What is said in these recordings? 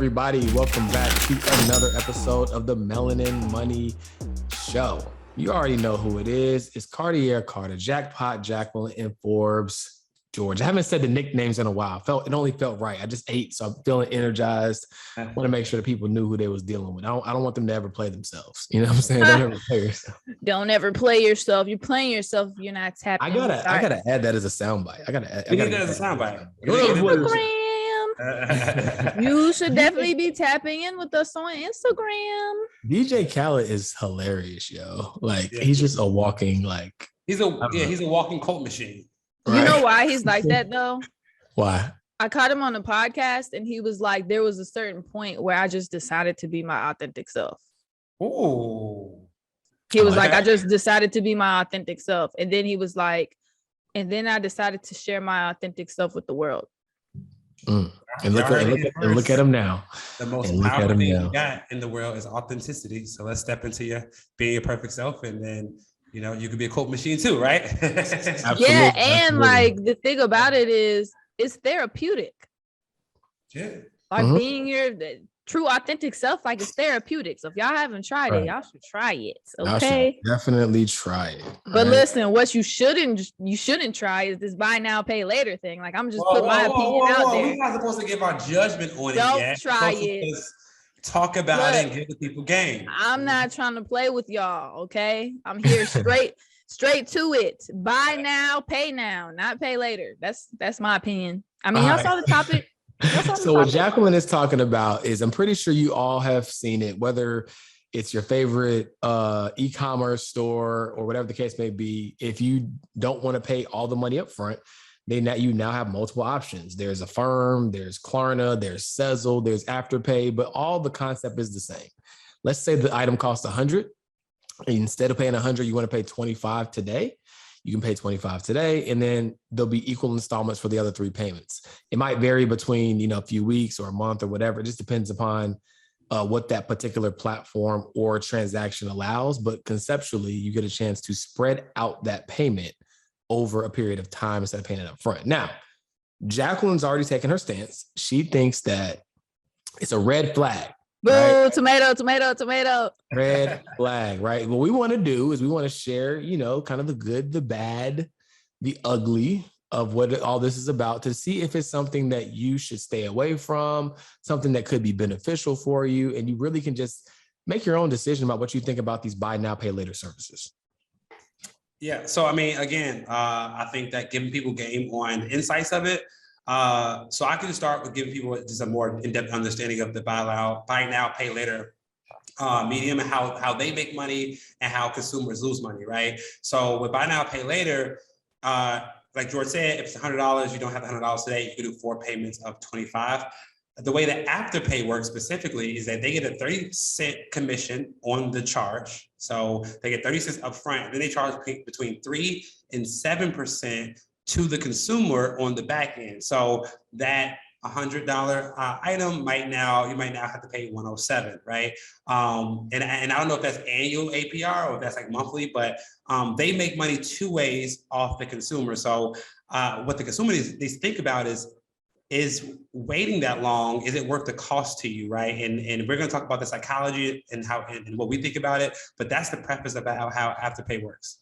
everybody? Welcome back to another episode of the Melanin Money Show. You already know who it is. It's Cartier Carter, Jackpot, Jacqueline, and Forbes George. I haven't said the nicknames in a while. It only felt right. I just ate, so I'm feeling energized. I want to make sure that people knew who they was dealing with. I don't want them to ever play themselves. You know what I'm saying? Don't ever play yourself. Don't ever play yourself. You're playing yourself. You're not tapping. I gotta add that as a soundbite. I gotta add that as a soundbite. Instagram. You should definitely be tapping in with us on Instagram. DJ Khaled is hilarious, yo. Like he's just a walking he's a walking cult machine. Right? You know why he's like that though? Why? I caught him on a podcast and he was like, there was a certain point where I just decided to be my authentic self. Oh. He was like, I just decided to be my authentic self. And then he was like, and then I decided to share my authentic self with the world. And look at him now. The most powerful thing you got in the world is authenticity. So let's step into your being your perfect self, and then you could be a cult machine too, right? Yeah, and like the thing about it is, it's therapeutic. Yeah, like being your true authentic self, like it's therapeutic. So if y'all haven't tried it, y'all should try it. Okay, definitely try it. But listen, what you shouldn't try is this buy now, pay later thing. Like I'm just putting my opinion out there. We're not supposed to give our judgment on Don't it yet. Try it. Talk about it and give the people game. I'm not trying to play with y'all. Okay, I'm here straight to it. Buy now, pay now, not pay later. That's my opinion. I mean, y'all saw the topic. So what Jacqueline is talking about is, I'm pretty sure you all have seen it, whether it's your favorite e-commerce store or whatever the case may be. If you don't want to pay all the money up front, you now have multiple options. There's Affirm, there's Klarna, there's Sezzle, there's Afterpay, but all the concept is the same. Let's say the item costs $100. Instead of paying $100, you want to pay $25 today. You can pay $25 today, and then there'll be equal installments for the other 3 payments. It might vary between, a few weeks or a month or whatever. It just depends upon what that particular platform or transaction allows. But conceptually, you get a chance to spread out that payment over a period of time instead of paying it up front. Now, Jacqueline's already taken her stance. She thinks that it's a red flag. Boo, right? Tomato. Red flag, right? What we want to do is we want to share, kind of the good, the bad, the ugly of what all this is about, to see if it's something that you should stay away from, something that could be beneficial for you. And you really can just make your own decision about what you think about these buy now, pay later services. Yeah. So, I mean, again, I think that giving people game on the insights of it. So I can start with giving people just a more in-depth understanding of the buy now, pay later medium, and how they make money and how consumers lose money, right? So with buy now, pay later, like George said, if it's $100, you don't have $100 today, you can do 4 payments of $25. The way that Afterpay works specifically is that they get a 30-cent commission on the charge. So they get 30 cents up front, and then they charge between 3 and 7% to the consumer on the back end. So that $100 item you might now have to pay $107, right? And I don't know if that's annual APR or if that's like monthly, but they make money 2 ways off the consumer. So what the consumer needs to think about is waiting that long, is it worth the cost to you, right? And we're going to talk about the psychology and how and what we think about it, but that's the preface about how Afterpay works.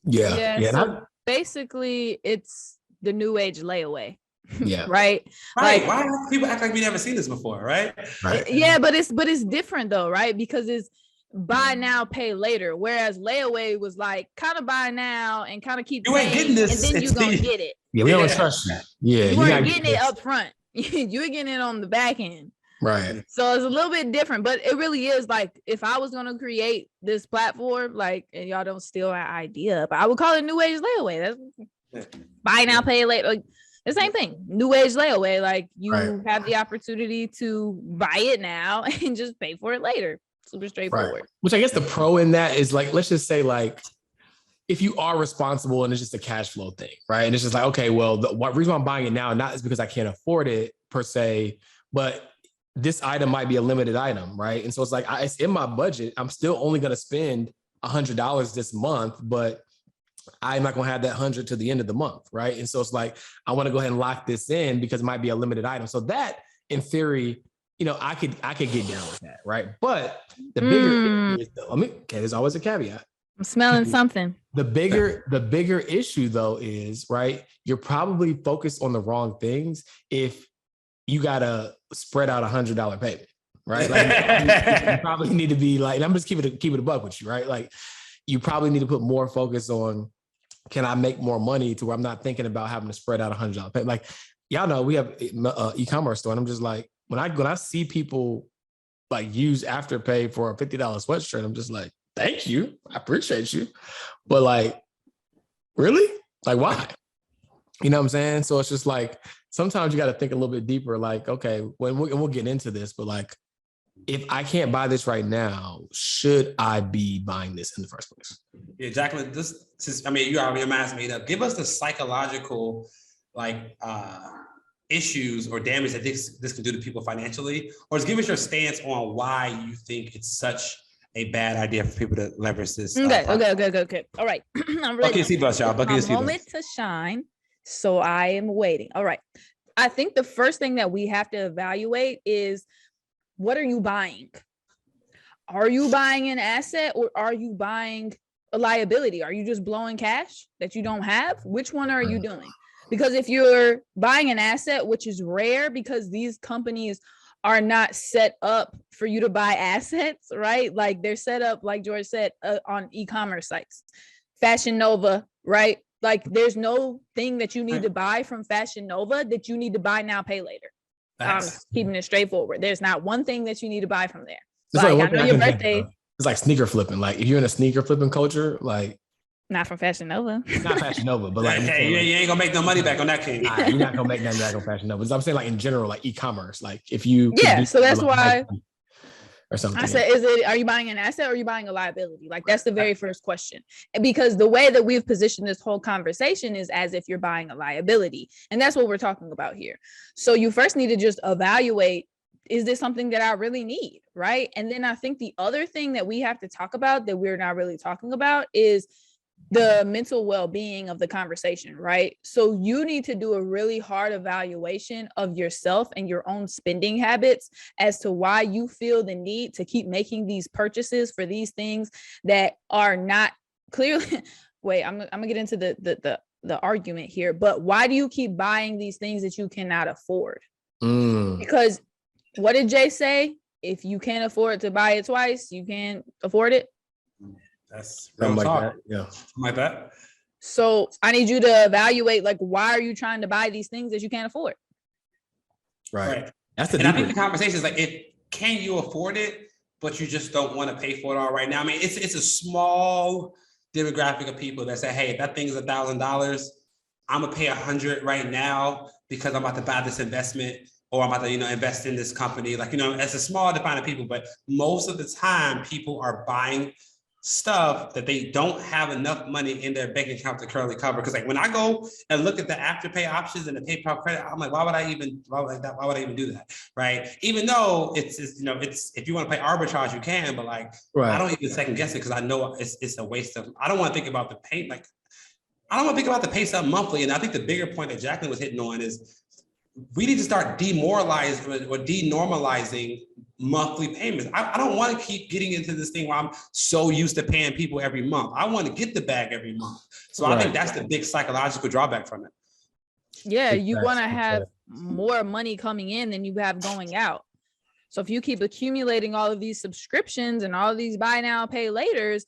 Yeah. So basically, it's the new age layaway. Yeah. Right. Like, why do people act like we never seen this before, right? Yeah, but it's different though, right? Because it's buy now, pay later. Whereas layaway was like kind of buy now and kind of keep paying, getting this, and then you're gonna get it. Yeah, we don't trust you. Yeah, you weren't getting it up front. You were getting it on the back end. Right. So it's a little bit different, but it really is like, if I was going to create this platform, like, and y'all don't steal my idea, but I would call it new age layaway. That's buy now, pay later. Like, the same thing, new age layaway. Like you have the opportunity to buy it now and just pay for it later. Super straightforward. Right. Which I guess the pro in that is like, let's just say like, if you are responsible and it's just a cash flow thing, right? And it's just like, okay, well, the reason why I'm buying it now, not is because I can't afford it per se, but this item might be a limited item, right? And so it's like, it's in my budget. I'm still only going to spend $100 this month, but I'm not going to have that 100 to the end of the month, right? And so it's like, I want to go ahead and lock this in because it might be a limited item. So that, in theory, I could get down with that, right? But the bigger issue is, there's always a caveat. I'm smelling something. The bigger issue though is, right, you're probably focused on the wrong things if you gotta spread out $100 payment, right? Like you probably need to be like, and I'm just keep it a buck with you, right? Like you probably need to put more focus on, can I make more money to where I'm not thinking about having to spread out $100 payment? Like y'all know we have e-commerce store, and I'm just like, when I see people like use Afterpay for a $50 sweatshirt, I'm just like, thank you, I appreciate you, but like, really, like why? You know what I'm saying? So it's just like, sometimes you got to think a little bit deeper. Like, okay, we'll get into this, but like, if I can't buy this right now, should I be buying this in the first place? Yeah, Jacqueline, you already asked me to give us the psychological, like, issues or damage that this can do to people financially, or just give us your stance on why you think it's such a bad idea for people to leverage this. Okay. All right. I'm ready. Okay, seatbelts, y'all. Buckle your seatbelts. Moment to shine. So I am waiting. All right. I think the first thing that we have to evaluate is, what are you buying? Are you buying an asset, or are you buying a liability? Are you just blowing cash that you don't have? Which one are you doing? Because if you're buying an asset, which is rare because these companies are not set up for you to buy assets, right? Like they're set up, like George said, on e-commerce sites. Fashion Nova, right? Like there's no thing that you need to buy from Fashion Nova that you need to buy now, pay later. Keeping it straightforward. There's not one thing that you need to buy from there. Like, I know your birthday. It's like sneaker flipping. Like if you're in a sneaker flipping culture, like not from Fashion Nova. Not Fashion Nova, but like, hey, you ain't gonna make no money back on that, King. You're not gonna make nothing back on Fashion Nova. So I'm saying, like in general, like e-commerce, like if you so that's why or something. I said, are you buying an asset or are you buying a liability? Like that's the very first question. And because the way that we've positioned this whole conversation is as if you're buying a liability. And that's what we're talking about here. So you first need to just evaluate, is this something that I really need? Right. And then I think the other thing that we have to talk about that we're not really talking about is the mental well-being of the conversation, right? So you need to do a really hard evaluation of yourself and your own spending habits as to why you feel the need to keep making these purchases for these things that are not clearly. Wait, I'm gonna get into the argument here, but why do you keep buying these things that you cannot afford? Because what did Jay say? If you can't afford to buy it twice, you can't afford it. That's something like that. Yeah. Something like that. So I need you to evaluate, like, why are you trying to buy these things that you can't afford? Right. That's the. And I think the conversation is like, can you afford it, but you just don't want to pay for it all right now? I mean, it's a small demographic of people that say, hey, if that thing's $1,000, I'm gonna pay $100 right now because I'm about to buy this investment, or I'm about to, invest in this company. Like, it's a small defined of people, but most of the time people are buying stuff that they don't have enough money in their bank account to currently cover. Because like when I go and look at the Afterpay options and the PayPal credit, I'm like, why would I even do that? Right. Even though it's if you want to play arbitrage, you can, but like, I don't even second guess it because I know it's a waste of, I don't want to think about the pay. Like, I don't want to think about the pay stuff monthly. And I think the bigger point that Jacqueline was hitting on is we need to start demoralizing or denormalizing monthly payments. I don't want to keep getting into this thing where I'm so used to paying people every month. I want to get the bag every month. So I think that's the big psychological drawback from it. Yeah, you want to have more money coming in than you have going out. So if you keep accumulating all of these subscriptions and all of these buy now, pay laters,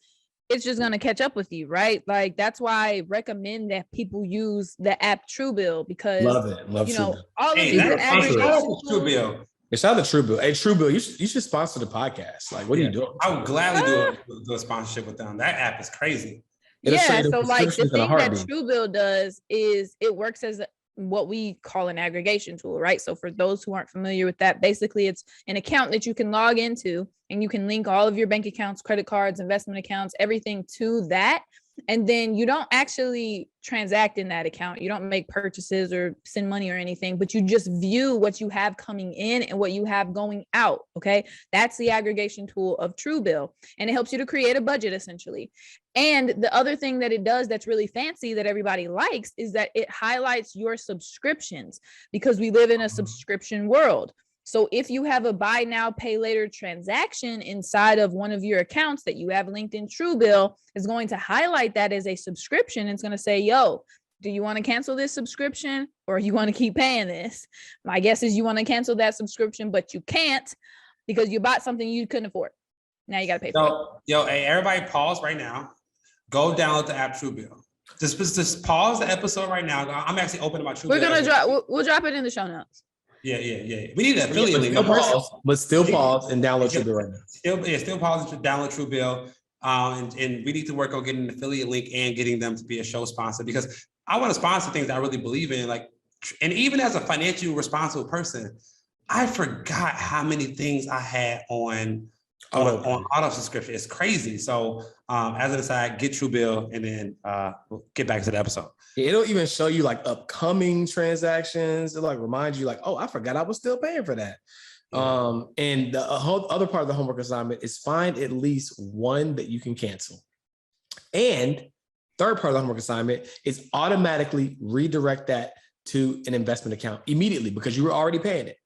it's just going to catch up with you, right? Like that's why I recommend that people use the app TrueBill, because love TrueBill. All of these TrueBill. It's not the TrueBill. Hey, TrueBill, you should sponsor the podcast. Like, what are you doing? I would gladly do a sponsorship with them. That app is crazy. So like the thing that TrueBill does is it works as what we call an aggregation tool, right? So for those who aren't familiar with that, basically it's an account that you can log into and you can link all of your bank accounts, credit cards, investment accounts, everything to that. And then you don't actually transact in that account. You don't make purchases or send money or anything, but you just view what you have coming in and what you have going out. Okay. That's the aggregation tool of TrueBill. And it helps you to create a budget essentially. And the other thing that it does that's really fancy that everybody likes is that it highlights your subscriptions, because we live in a subscription world. So if you have a buy now, pay later transaction inside of one of your accounts that you have linked in TrueBill, is going to highlight that as a subscription. It's going to say, yo, do you want to cancel this subscription or you want to keep paying this? My guess is you want to cancel that subscription, but you can't because you bought something you couldn't afford. Now you got to pay for it. Yo, hey, everybody pause right now. Go download the app TrueBill. Just pause the episode right now. I'm actually opening my TrueBill. We're going to we'll drop it in the show notes. Yeah. We need that affiliate link. But still pause and download TrueBill right now. Still pause and download TrueBill. And we need to work on getting an affiliate link and getting them to be a show sponsor, because I want to sponsor things that I really believe in. Like, and even as a financially responsible person, I forgot how many things I had on auto subscription. It's crazy. So as an aside, get TrueBill and then we'll get back to the episode. It'll even show you like upcoming transactions. It'll like remind you like, oh, I forgot I was still paying for that. Yeah. And the whole other part of the homework assignment is find at least one that you can cancel. And third part of the homework assignment is automatically redirect that to an investment account immediately because you were already paying it.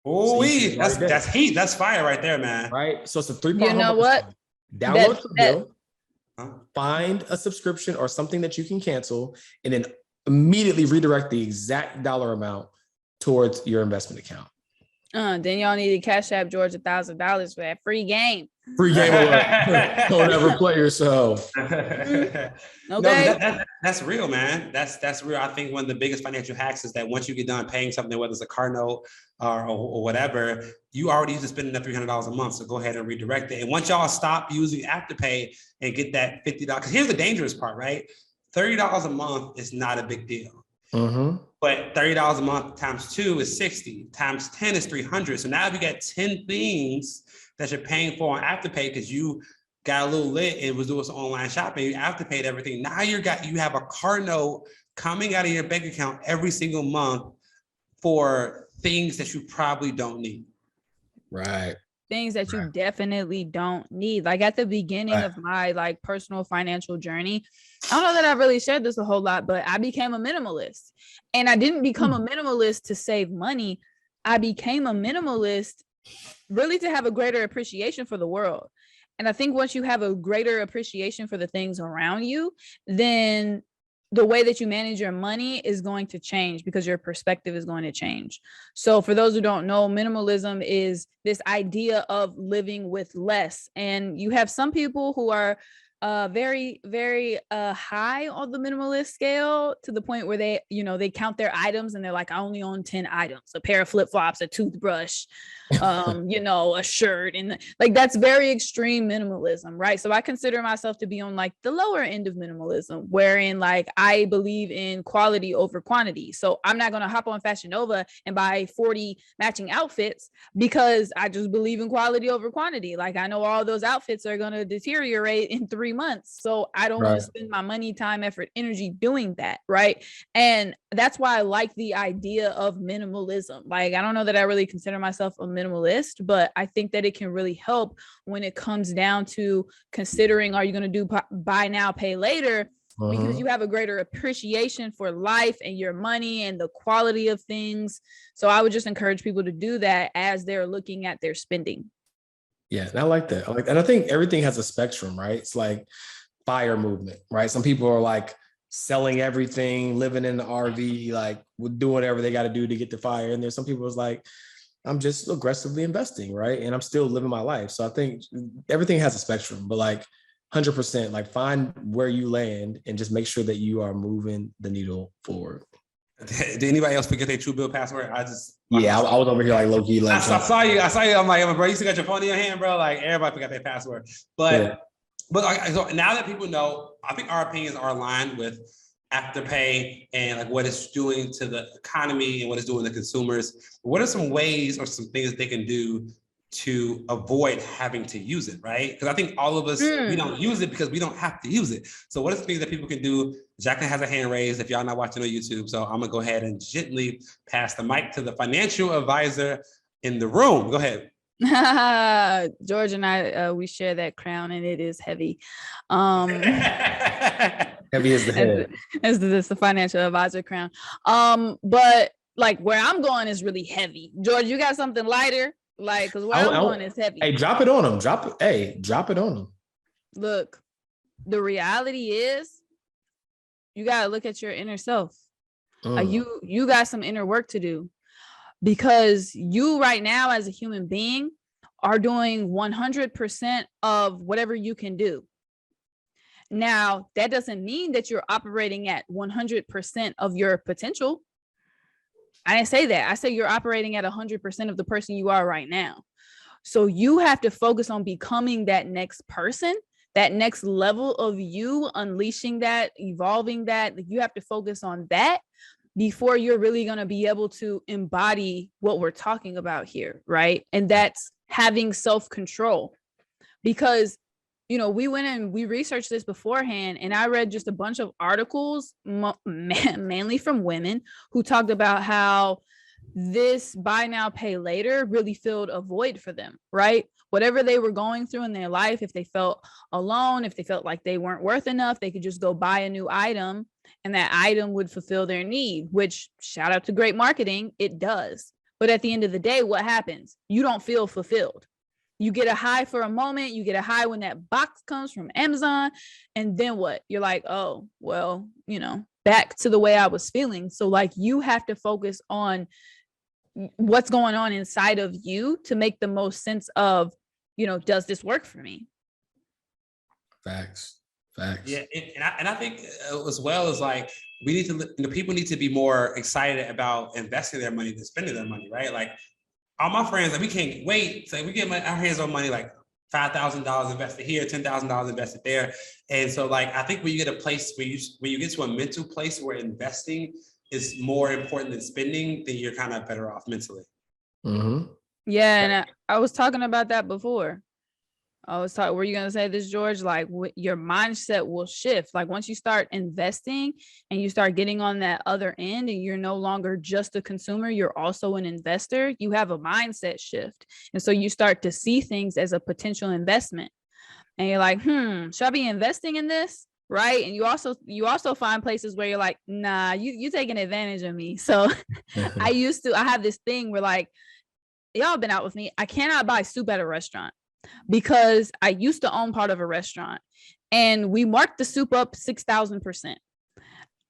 Oh, so that's heat. That's fire right there, man. Right. So it's a 3-part. You know what? Download TrueBill, find a subscription or something that you can cancel, and then immediately redirect the exact dollar amount towards your investment account. Then y'all need to Cash App George $1,000 for that free game. Free game alert. Don't ever play yourself. Okay. No, that's real, man. That's real. I think one of the biggest financial hacks is that once you get done paying something, whether it's a car note or whatever, you already used to spend that $300 a month. So go ahead and redirect it. And once y'all stop using Afterpay and get that $50, because here's the dangerous part, right? $30 a month is not a big deal. Mm-hmm. But $30 a month times 2 is 60, times 10 is 300. So now if you got 10 things that you're paying for on Afterpay because you got a little lit and was doing some online shopping, you Afterpaid everything. Now you have a car note coming out of your bank account every single month for things that you probably don't need. Right. Things that you definitely don't need. Like at the beginning of my like personal financial journey, I don't know that I've really shared this a whole lot, but I became a minimalist. And I didn't become a minimalist to save money. I became a minimalist really to have a greater appreciation for the world. And I think once you have a greater appreciation for the things around you, then the way that you manage your money is going to change because your perspective is going to change. So for those who don't know, minimalism is this idea of living with less. And you have some people who are very, very high on the minimalist scale to the point where they count their items and they're like, I only own 10 items, a pair of flip-flops, a toothbrush, a shirt. And like, that's very extreme minimalism, right? So I consider myself to be on like the lower end of minimalism, wherein like I believe in quality over quantity. So I'm not going to hop on Fashion Nova and buy 40 matching outfits because I just believe in quality over quantity. Like I know all those outfits are going to deteriorate in 3 months. So I don't want to spend my money, time, effort, energy doing that. Right. And that's why I like the idea of minimalism. Like, I don't know that I really consider myself a minimalist, but I think that it can really help when it comes down to considering, are you going to do buy now, pay later? Because you have a greater appreciation for life and your money and the quality of things. So I would just encourage people to do that as they're looking at their spending. Yeah, I like that. And I think everything has a spectrum, right? It's like FIRE movement, right? Some people are like selling everything, living in the RV, like doing whatever they got to do to get the FIRE. And there's some people who's like, I'm just aggressively investing, right? And I'm still living my life. So I think everything has a spectrum, but like 100%, like find where you land and just make sure that you are moving the needle forward. Did anybody else forget their TrueBill password? I was over here like low key. Like, I saw you. I'm like, bro, you still got your phone in your hand, bro. Like everybody forgot their password. But so now that people know, I think our opinions are aligned with Afterpay and like what it's doing to the economy and what it's doing to consumers. What are some ways or some things that they can do to avoid having to use it, right? Because I think all of us, we don't use it because we don't have to use it. So what are some things that people can do? Jacqueline has a hand raised if y'all not watching on YouTube. So I'm gonna go ahead and gently pass the mic to the financial advisor in the room. Go ahead. George and I, we share that crown and it is heavy. Heavy as the head. As the financial advisor crown. But like where I'm going is really heavy. George, you got something lighter? Like, because where I'm going is heavy. Hey, drop it on them. Drop it on them. Look, the reality is you got to look at your inner self. You got some inner work to do, because you right now as a human being are doing 100% of whatever you can do. Now, that doesn't mean that you're operating at 100% of your potential. I didn't say that. I said you're operating at 100% of the person you are right now. So you have to focus on becoming that next person, that next level of you, unleashing that, evolving that. You have to focus on that before you're really going to be able to embody what we're talking about here, right? And that's having self-control. Because, you know, we went and we researched this beforehand, and I read just a bunch of articles, mainly from women, who talked about how this buy now, pay later really filled a void for them, right? Whatever they were going through in their life, if they felt alone, if they felt like they weren't worth enough, they could just go buy a new item, and that item would fulfill their need, which, shout out to great marketing, it does. But at the end of the day, what happens? You don't feel fulfilled. You get a high for a moment. You get a high when that box comes from Amazon. And then what? You're like, oh, well, you know, back to the way I was feeling. So like, you have to focus on what's going on inside of you to make the most sense of, you know, does this work for me? Facts. Yeah, and I think as well as like, we need to, you know, people need to be more excited about investing their money than spending their money, right? Like, all my friends, like, we can't wait. So we get our hands on money, like $5,000 invested here, $10,000 invested there. And so like, I think when you get a place where you get to a mental place where investing is more important than spending, then you're kind of better off mentally. Mm-hmm. Yeah, and I was talking about that before. Were you going to say this, George? Like, your mindset will shift. Like, once you start investing and you start getting on that other end, and you're no longer just a consumer, you're also an investor, you have a mindset shift. And so you start to see things as a potential investment. And you're like, should I be investing in this? Right. And you also find places where you're like, nah, you taking advantage of me. So I have this thing where, like, y'all been out with me. I cannot buy soup at a restaurant, because I used to own part of a restaurant and we marked the soup up 6,000%.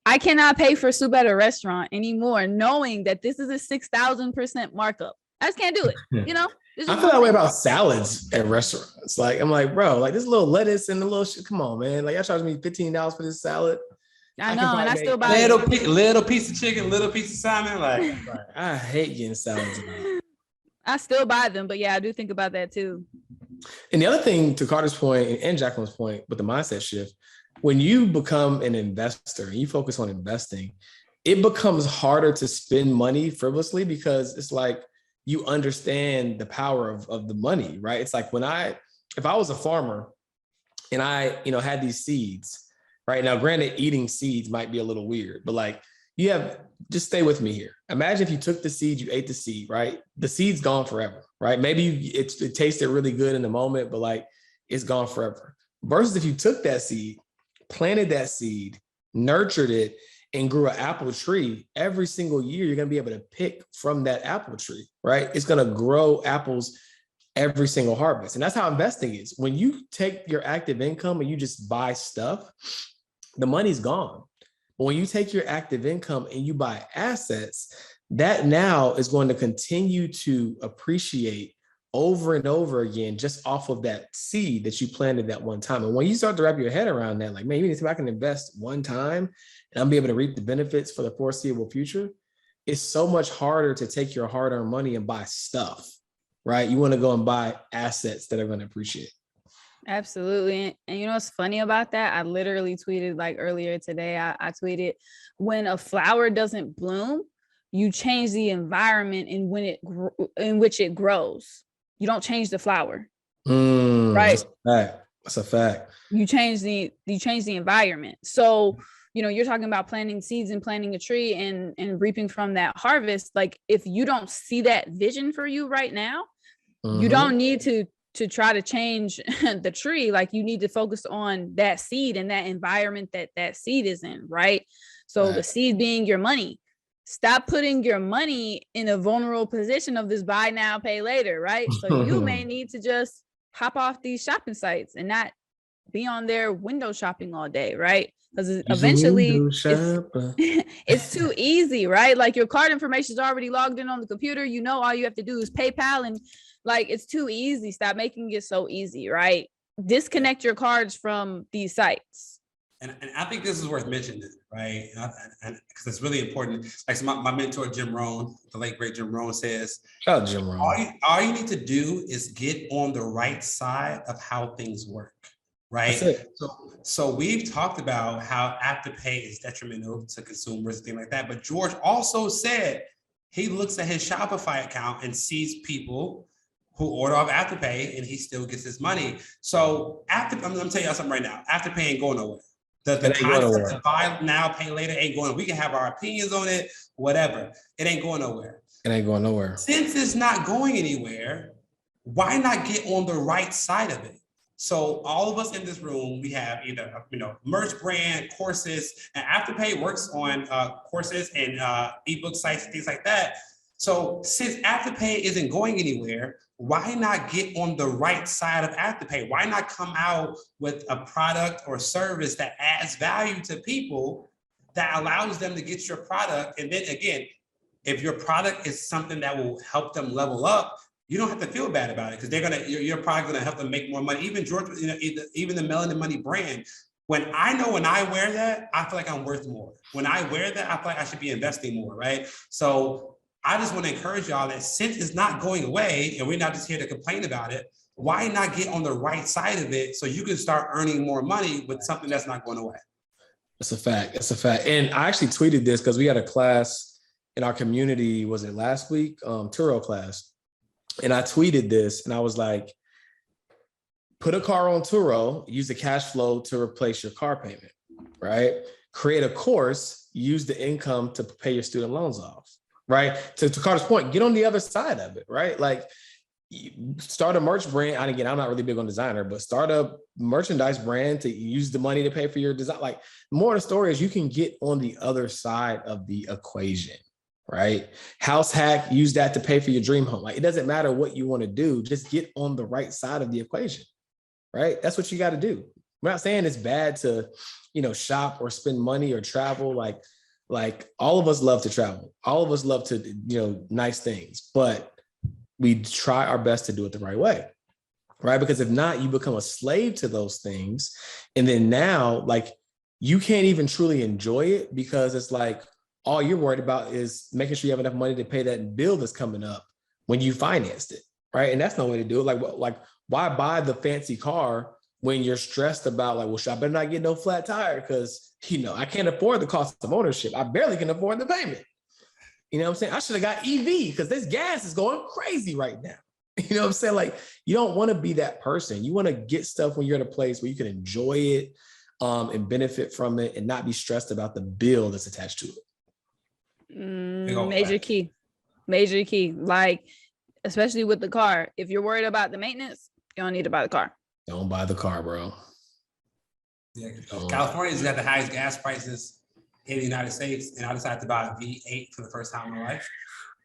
I cannot pay for soup at a restaurant anymore, knowing that this is a 6,000% markup. I just can't do it. You know, I feel that way about salads at restaurants. Like, I'm like, bro, like, this little lettuce and the little shit. Come on, man. Like, y'all charge me $15 for this salad. I know, and I still buy little piece of chicken, little piece of salmon. Like, I hate getting salads. I still buy them, but yeah, I do think about that too. And the other thing, to Carter's point and Jacqueline's point, with the mindset shift, when you become an investor and you focus on investing, it becomes harder to spend money frivolously, because it's like, you understand the power of the money, right? It's like, if I was a farmer and I, you know, had these seeds, right? Now, granted, eating seeds might be a little weird, but like, just stay with me here. Imagine if you took the seed, you ate the seed, right? The seed's gone forever, right? Maybe it tasted really good in the moment, but like, it's gone forever. Versus if you took that seed, planted that seed, nurtured it, and grew an apple tree, every single year, you're going to be able to pick from that apple tree, right? It's going to grow apples every single harvest. And that's how investing is. When you take your active income and you just buy stuff, the money's gone. But when you take your active income and you buy assets, that now is going to continue to appreciate over and over again, just off of that seed that you planted that one time. And when you start to wrap your head around that, like, man, you need to, I can invest one time and I'll be able to reap the benefits for the foreseeable future. It's so much harder to take your hard-earned money and buy stuff, right? You want to go and buy assets that are going to appreciate. Absolutely. And you know what's funny about that? I literally tweeted, like, earlier today, I tweeted, when a flower doesn't bloom, you change the environment in which it grows. You don't change the flower. Right. That's a fact. You change the environment. So, you know, you're talking about planting seeds and planting a tree and reaping from that harvest. Like, if you don't see that vision for you right now, you don't need to try to change the tree. Like, you need to focus on that seed and that environment that seed is in, right? So the seed being your money. stop putting your money in a vulnerable position of this buy now, pay later, right? So you may need to just hop off these shopping sites and not be on there window shopping all day, right? Because eventually it's too easy, right? Like your card information is already logged in on the computer. You know, all you have to do is PayPal, and like it's too easy. Stop making it so easy, right? Disconnect your cards from these sites. And I think this is worth mentioning, right? And because it's really important. Like my mentor, Jim Rohn, the late great Jim Rohn says, shout out Jim Rohn. All you need to do is get on the right side of how things work, right? So we've talked about how Afterpay is detrimental to consumers and things like that. But George also said he looks at his Shopify account and sees people who order off Afterpay and he still gets his money. So I'm gonna tell y'all something right now. Afterpay ain't going nowhere. The concept of buy now, pay later ain't going. We can have our opinions on it, whatever. It ain't going nowhere. It ain't going nowhere. Since it's not going anywhere, why not get on the right side of it? So all of us in this room, we have either merch brand, courses, and Afterpay works on courses and ebook sites and things like that. So since Afterpay isn't going anywhere, why not get on the right side of Afterpay? Why not come out with a product or service that adds value to people that allows them to get your product? And then again, if your product is something that will help them level up, you don't have to feel bad about it because your product gonna help them make more money. Even George, even the Melanin Money brand. When I wear that, I feel like I'm worth more. When I wear that, I feel like I should be investing more, right? So I just want to encourage y'all that since it's not going away and we're not just here to complain about it, why not get on the right side of it so you can start earning more money with something that's not going away? It's a fact. It's a fact. And I actually tweeted this because we had a class in our community, was it last week? Turo class. And I tweeted this and I was like, put a car on Turo, use the cash flow to replace your car payment, right? Create a course, use the income to pay your student loans off. Right. To Carter's point, get on the other side of it. Right. Like start a merch brand. And again, I'm not really big on designer, but start a merchandise brand to use the money to pay for your design. Like more of the story is you can get on the other side of the equation. Right. House hack, use that to pay for your dream home. Like it doesn't matter what you want to do. Just get on the right side of the equation. Right. That's what you got to do. We're not saying it's bad to, shop or spend money or travel. Like all of us love to travel. All of us love to, nice things, but we try our best to do it the right way, right? Because if not, you become a slave to those things. And then now, like, you can't even truly enjoy it because it's like, all you're worried about is making sure you have enough money to pay that bill that's coming up when you financed it, right? And that's no way to do it. Like why buy the fancy car when you're stressed about like, well, I better not get no flat tire because I can't afford the cost of ownership. I barely can afford the payment. You know what I'm saying? I should have got EV because this gas is going crazy right now. You know what I'm saying? Like, you don't want to be that person. You want to get stuff when you're in a place where you can enjoy it and benefit from it and not be stressed about the bill that's attached to it. Major key. Like, especially with the car. If you're worried about the maintenance, you don't need to buy the car. Don't buy the car, bro. Yeah, California's got the highest gas prices in the United States, and I decided to buy a V8 for the first time in my life.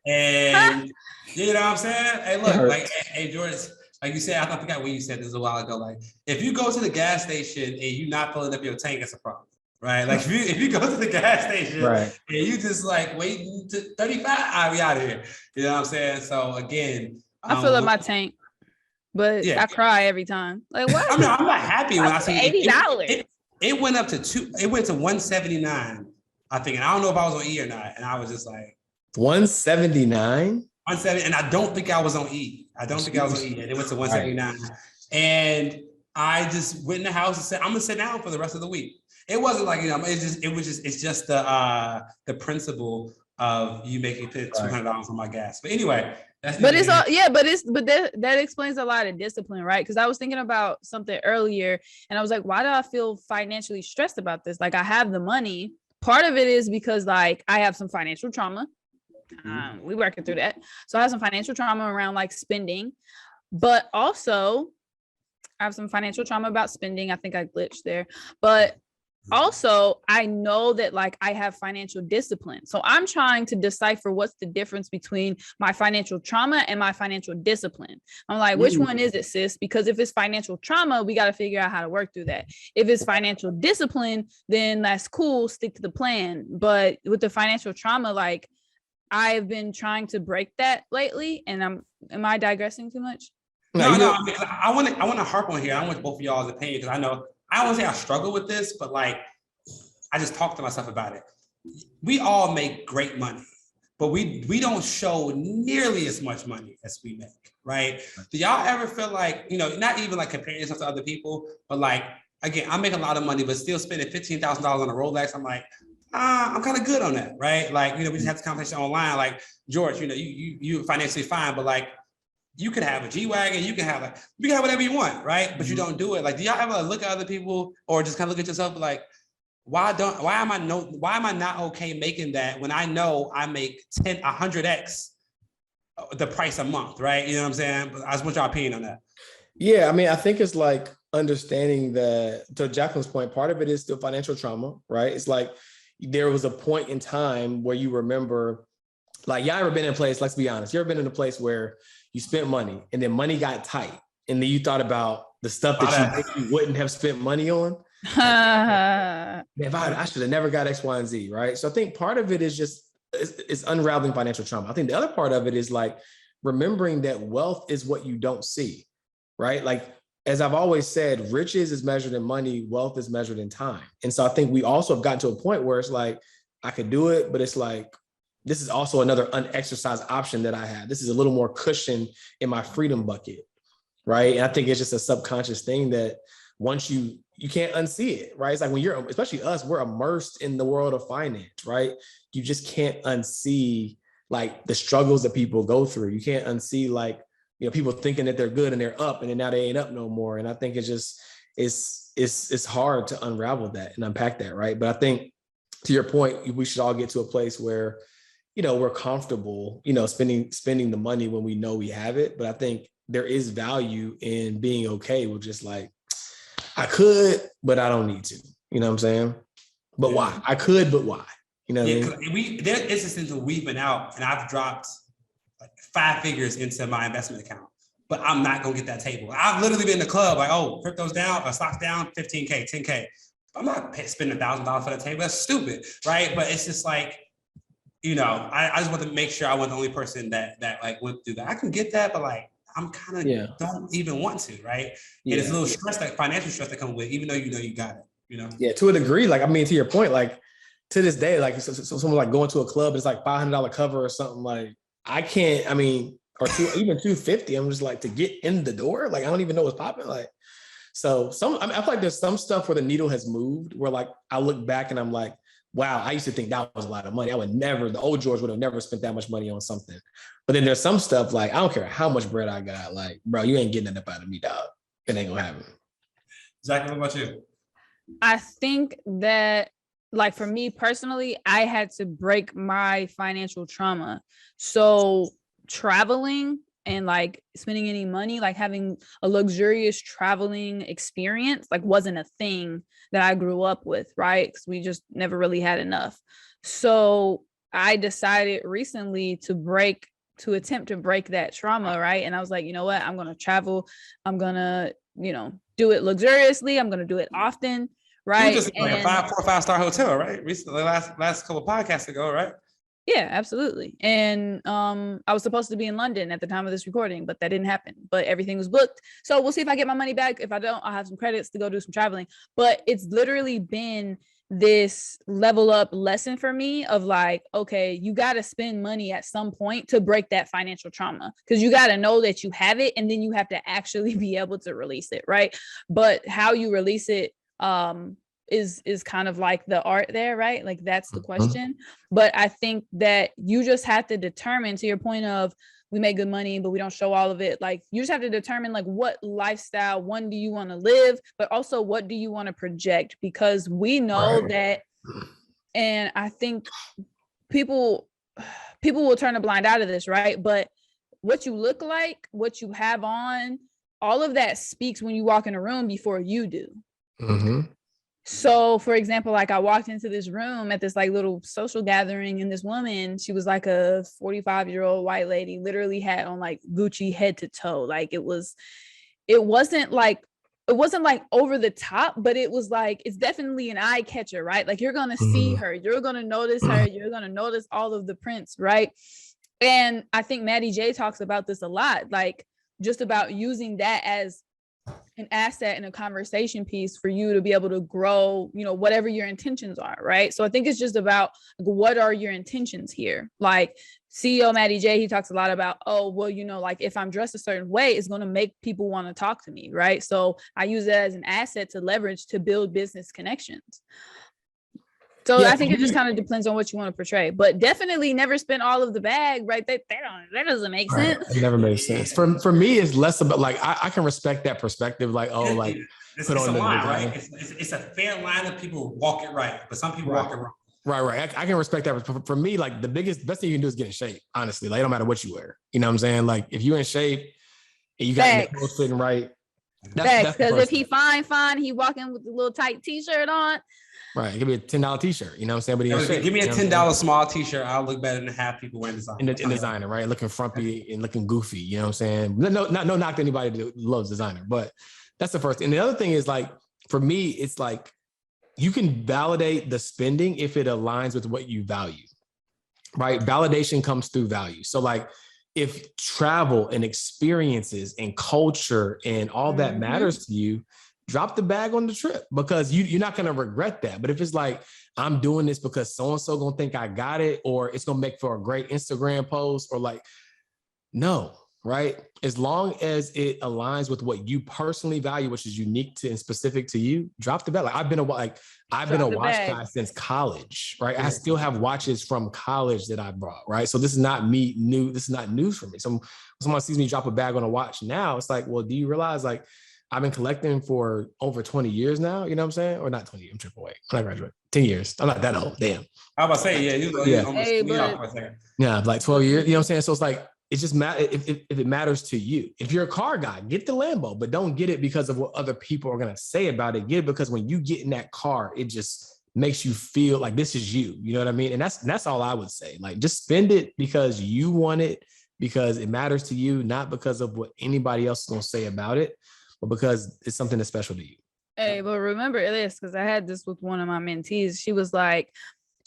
And you know what I'm saying? Hey, look, like, hey, George, like you said, I forgot what you said this a while ago. Like, if you go to the gas station and you're not filling up your tank, it's a problem, right? Like, if you go to the gas station and you just like waiting to 35, I'll be out of here. You know what I'm saying? So again, I fill up my tank. But I cry every time. Like what? I'm not happy when I see $80. It went up to it went to $179, I think. And I don't know if I was on E or not. And I was just like $179? $170, and I don't think I was on E. I don't think I was on E. And it went to $179. And I just went in the house and said, I'm gonna sit down for the rest of the week. It wasn't like, it's just the principle of you making $200 on my gas. But anyway. But that explains a lot of discipline, right? Because I was thinking about something earlier and I was like, why do I feel financially stressed about this? Like I have the money. Part of it is because like I have some financial trauma. We working through that. So I have some financial trauma around like spending, but also I have some financial trauma about spending. I think I glitched there, but Also, I know that like I have financial discipline. So I'm trying to decipher what's the difference between my financial trauma and my financial discipline. I'm like, which one is it, sis? Because if it's financial trauma, we got to figure out how to work through that. If it's financial discipline, then that's cool, stick to the plan. But with the financial trauma, like I've been trying to break that lately. And am I digressing too much? No. I mean, I want to harp on here. I want both of y'all's opinion because I know I won't say I struggle with this, but like I just talk to myself about it. We all make great money, but we don't show nearly as much money as we make, right? Do y'all ever feel like, not even like comparing yourself to other people, but like, again, I make a lot of money, but still spending $15,000 on a Rolex. I'm like, I'm kind of good on that, right? Like, we just had this conversation online, like, George, you financially fine, but like, you could have a G-Wagon, you can have whatever you want, right? But you don't do it. Like, do y'all ever look at other people or just kind of look at yourself like, why am I not okay making that when I know I make 100x the price a month, right? You know what I'm saying? But I just want your opinion on that. Yeah, I mean, I think it's like understanding that, to Jacqueline's point, part of it is still financial trauma, right? It's like there was a point in time where you remember, like, y'all ever been in a place, let's be honest, you ever been in a place where you spent money and then money got tight and then you thought about the stuff that you wouldn't have spent money on? Like, man, I should have never got X, Y, and Z, right? So I think part of it is just, it's unraveling financial trauma. I think the other part of it is like remembering that wealth is what you don't see, right? Like, as I've always said, riches is measured in money, wealth is measured in time. And so I think we also have gotten to a point where it's like, I could do it, but it's like, this is also another unexercised option that I have. This is a little more cushion in my freedom bucket, right? And I think it's just a subconscious thing that once you can't unsee it, right? It's like when you're, especially us, we're immersed in the world of finance, right? You just can't unsee like the struggles that people go through. You can't unsee like, people thinking that they're good and they're up and then now they ain't up no more. And I think it's just, it's hard to unravel that and unpack that, right? But I think to your point, we should all get to a place where, we're comfortable, spending the money when we know we have it. But I think there is value in being okay with just like, I could, but I don't need to. You know what I'm saying? But why? I could, but why? You know what I mean? There are instances where we've been out and I've dropped like 5 figures into my investment account, but I'm not gonna get that table. I've literally been in the club like, oh, crypto's down, or stocks down, 15K, 10K. I'm not spending $1,000 for that table. That's stupid, right? But it's just like, I just want to make sure I wasn't the only person that like went through that. I can get that, but like, I'm kind of don't even want to, right? And it's a little stress, like financial stress that comes with, even though you got it, Yeah, to a degree. Like, I mean, to your point, like to this day, like so someone like going to a club, it's like $500 cover or something. Like, I can't. I mean, or even $250. I'm just like, to get in the door. Like, I don't even know what's popping. Like, so I feel like there's some stuff where the needle has moved. Where like I look back and I'm like, wow, I used to think that was a lot of money. The old George would have never spent that much money on something. But then there's some stuff like, I don't care how much bread I got. Like, bro, you ain't getting that up out of me, dog. It ain't gonna happen. Zach, what about you? I think that, like, for me personally, I had to break my financial trauma. So traveling and like spending any money, like having a luxurious traveling experience, like wasn't a thing that I grew up with, right? Because we just never really had enough. So I decided recently to attempt to break that trauma, right? And I was like, you know what? I'm going to travel. I'm going to, do it luxuriously. I'm going to do it often, right? You just like a 4 or 5 star hotel, right? Recently, last couple of podcasts ago, right? Yeah, absolutely. And I was supposed to be in London at the time of this recording, but that didn't happen. But everything was booked. So we'll see if I get my money back. If I don't, I'll have some credits to go do some traveling. But it's literally been this level up lesson for me of like, okay, you got to spend money at some point to break that financial trauma, because you got to know that you have it and then you have to actually be able to release it, right? But how you release it is kind of like the art there, right? Like, that's the question. But I think that you just have to determine, to your point of, we make good money, but we don't show all of it. Like, you just have to determine like what lifestyle, one, do you want to live, but also what do you want to project? Because we know that, and I think people will turn a blind eye to this, right? But what you look like, what you have on, all of that speaks when you walk in a room before you do. So for example, like I walked into this room at this like little social gathering, and this woman, she was like a 45-year-old white lady, literally had on like Gucci head to toe. Like it wasn't like over the top, but it was like, it's definitely an eye catcher, right? Like you're gonna see her, you're gonna notice her, you're gonna notice all of the prints, right? And I think Maddie J talks about this a lot, like just about using that as an asset and a conversation piece for you to be able to grow, you know, whatever your intentions are, right? So I think it's just about what are your intentions here? Like CEO Maddie J, he talks a lot about, oh, well, you know, like if I'm dressed a certain way, it's going to make people want to talk to me, right? So I use it as an asset to leverage to build business connections. So yeah, I think it just kind of depends on what you want to portray, but definitely never spend all of the bag, right? That doesn't make sense. It never makes sense. For me, it's less about like I can respect that perspective. Like, oh, like it's a line, right? It's a fair line of people walk it right, but some people walk it wrong. Right. I can respect that. For me, like the best thing you can do is get in shape. Honestly, like it don't matter what you wear. You know what I'm saying? Like if you're in shape and you got your clothes fitting right, that's because if he fine, he walking with a little tight t-shirt on. Right, give me a $10 t-shirt. You know what I'm saying? But give me a $10 small t-shirt. I'll look better than half people wearing designer. In designer, right? Looking frumpy and looking goofy. You know what I'm saying? No knock to anybody that loves designer, but that's the first thing. And the other thing is like for me, it's like you can validate the spending if it aligns with what you value. Right? Validation comes through value. So like if travel and experiences and culture and all that matters to you, drop the bag on the trip because you're not going to regret that. But if it's like, I'm doing this because so-and-so going to think I got it, or it's going to make for a great Instagram post, or like, no, right? As long as it aligns with what you personally value, which is unique to and specific to you, drop the bag. Like I've been a watch guy since college, right? I still have watches from college that I brought, right? So this is not me new. This is not news for me. So someone sees me drop a bag on a watch now, it's like, well, do you realize like I've been collecting for over 20 years now, you know what I'm saying? Or not 20, I'm triple away. When I graduated, 10 years. I'm not that old, damn. I was about to say, you almost yeah, like 12 years, you know what I'm saying? So it's like, it's just if it matters to you. If you're a car guy, get the Lambo, but don't get it because of what other people are gonna say about it. Get it because when you get in that car, it just makes you feel like this is you, you know what I mean? And that's all I would say. Like just spend it because you want it, because it matters to you, not because of what anybody else is gonna say about it, but because it's something that's special to you. Hey, but remember this, because I had this with one of my mentees. She was like,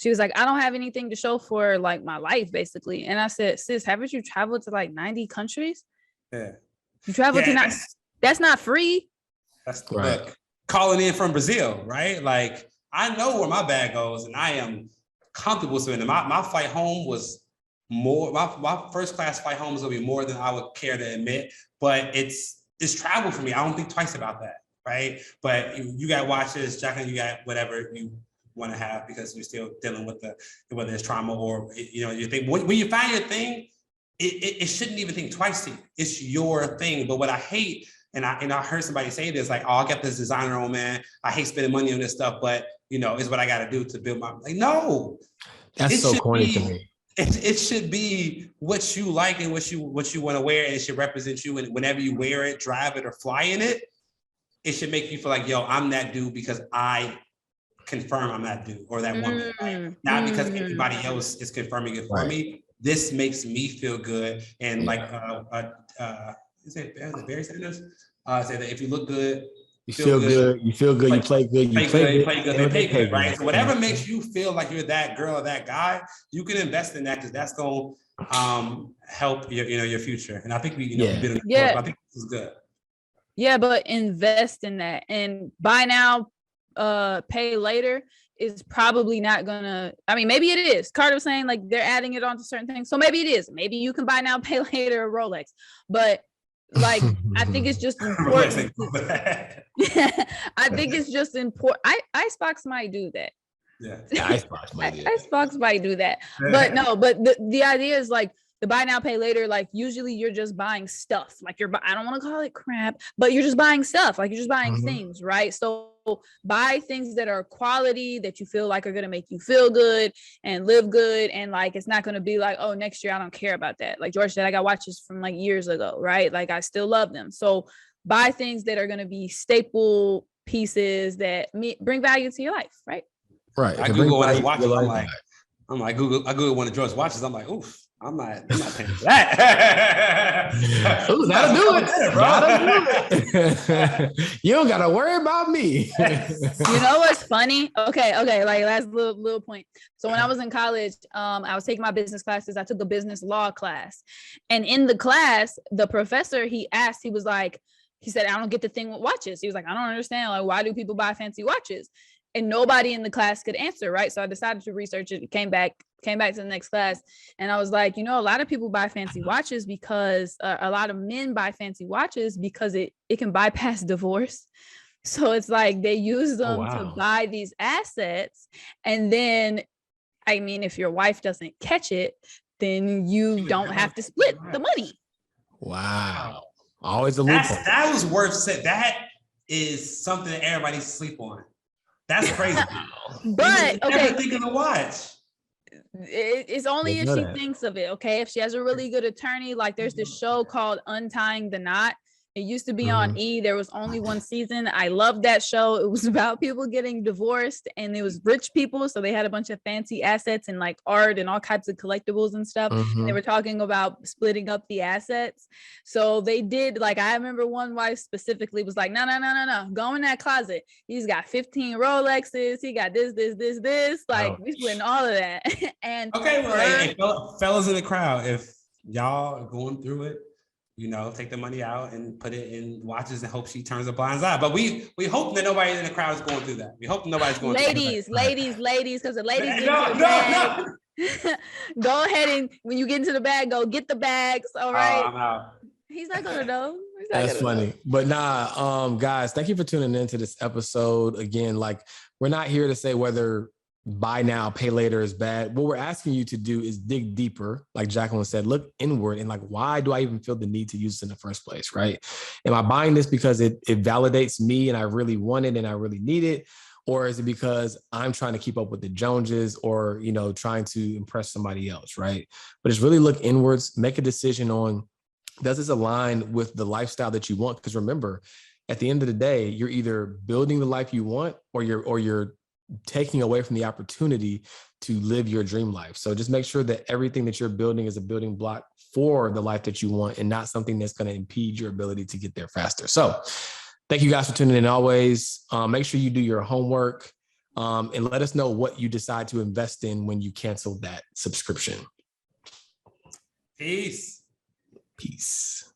I don't have anything to show for like my life, basically. And I said, sis, haven't you traveled to like 90 countries? Yeah. You traveled to that's not free. That's right. Calling in from Brazil, right? Like I know where my bag goes and I am comfortable spending. My flight home was more, my first class flight home is gonna be more than I would care to admit, but it's travel for me. I don't think twice about that, right? But you got watches, Jacqueline, you got whatever you want to have because you're still dealing with whether it's trauma or you think when you find your thing, it shouldn't even think twice to you. It's your thing. But what I hate, and I heard somebody say this, like, oh, I got this designer on, man. I hate spending money on this stuff, but it's what I got to do to build my like. No, that's so corny to me. It should be what you like and what you want to wear, and it should represent you. And whenever you wear it, drive it, or fly in it, it should make you feel like, yo, I'm that dude because I confirm I'm that dude or that woman, right? Not because anybody else is confirming it for me. This makes me feel good. And like, is it Barry Sanders? Say that if you look good, you feel good, you play good, you play good, they pay good, right? So whatever makes you feel like you're that girl or that guy, you can invest in that because that's going to help your future. And I think I think this is good. Yeah, but invest in that, and buy now, pay later is probably not gonna. I mean, maybe it is. Carter was saying like they're adding it onto certain things, so maybe it is. Maybe you can buy now, pay later, a Rolex, but. Like I think it's just important. I think it's just important. Icebox might do that. Yeah, Icebox might do that. Icebox might do that. But no, but the idea is like the buy now, pay later. Like usually you're just buying stuff. Like I don't want to call it crap, but you're just buying stuff. Like you're just buying things, right? So buy things that are quality that you feel like are going to make you feel good and live good. And like, it's not going to be like, oh, next year, I don't care about that. Like George said, I got watches from like years ago, right? Like I still love them. So buy things that are going to be staple pieces that bring value to your life, right? Right. I Google one of his watches. I Google one of George's watches. I'm like, oof. I'm not paying for that. Ooh, that'll do it, bro. That'll do it. You don't gotta worry about me. You know what's funny? Okay. Like last little point. So when I was in college, I was taking my business classes. I took a business law class, and in the class, the professor he said, I don't get the thing with watches. He was like, I don't understand. Like, why do people buy fancy watches? And nobody in the class could answer, right? So I decided to research it. Came back to the next class, and I was like, a lot of people buy fancy watches because a lot of men buy fancy watches because it can bypass divorce. So it's like they use them to buy these assets, and then, I mean, if your wife doesn't catch it, then you don't have to split the money. Wow. Always a loophole. That was worth saying. That is something that everybody sleep on. That's crazy. But okay, think of the watch. It's only if she thinks of it. Okay, if she has a really good attorney, like there's this show called Untying the Knot. It used to be on E. There was only one season. I loved that show. It was about people getting divorced, and it was rich people. So they had a bunch of fancy assets and like art and all kinds of collectibles and stuff. And they were talking about splitting up the assets. So they did, like, I remember one wife specifically was like, no. Go in that closet. He's got 15 Rolexes. He got this. Like, we splitting all of that. And okay, well, hey, fellas in the crowd, if y'all are going through it, take the money out and put it in watches and hope she turns a blind eye. But we hope that nobody in the crowd is going through that. We hope nobody's going through that. Ladies, because the ladies no. Go ahead and when you get into the bag, go get the bags. All right. I'm out. He's not gonna know. That's funny. But guys, thank you for tuning into this episode. Again, like, we're not here to say whether buy now, pay later is bad. What we're asking you to do is dig deeper. Like Jacqueline said, look inward and like, why do I even feel the need to use this in the first place, right? Am I buying this because it validates me and I really want it and I really need it? Or is it because I'm trying to keep up with the Joneses or, trying to impress somebody else, right? But it's really look inwards, make a decision on, does this align with the lifestyle that you want? Because remember, at the end of the day, you're either building the life you want or you're taking away from the opportunity to live your dream life. So just make sure that everything that you're building is a building block for the life that you want and not something that's going to impede your ability to get there faster. So thank you guys for tuning in always. Make sure you do your homework and let us know what you decide to invest in when you cancel that subscription. Peace. Peace.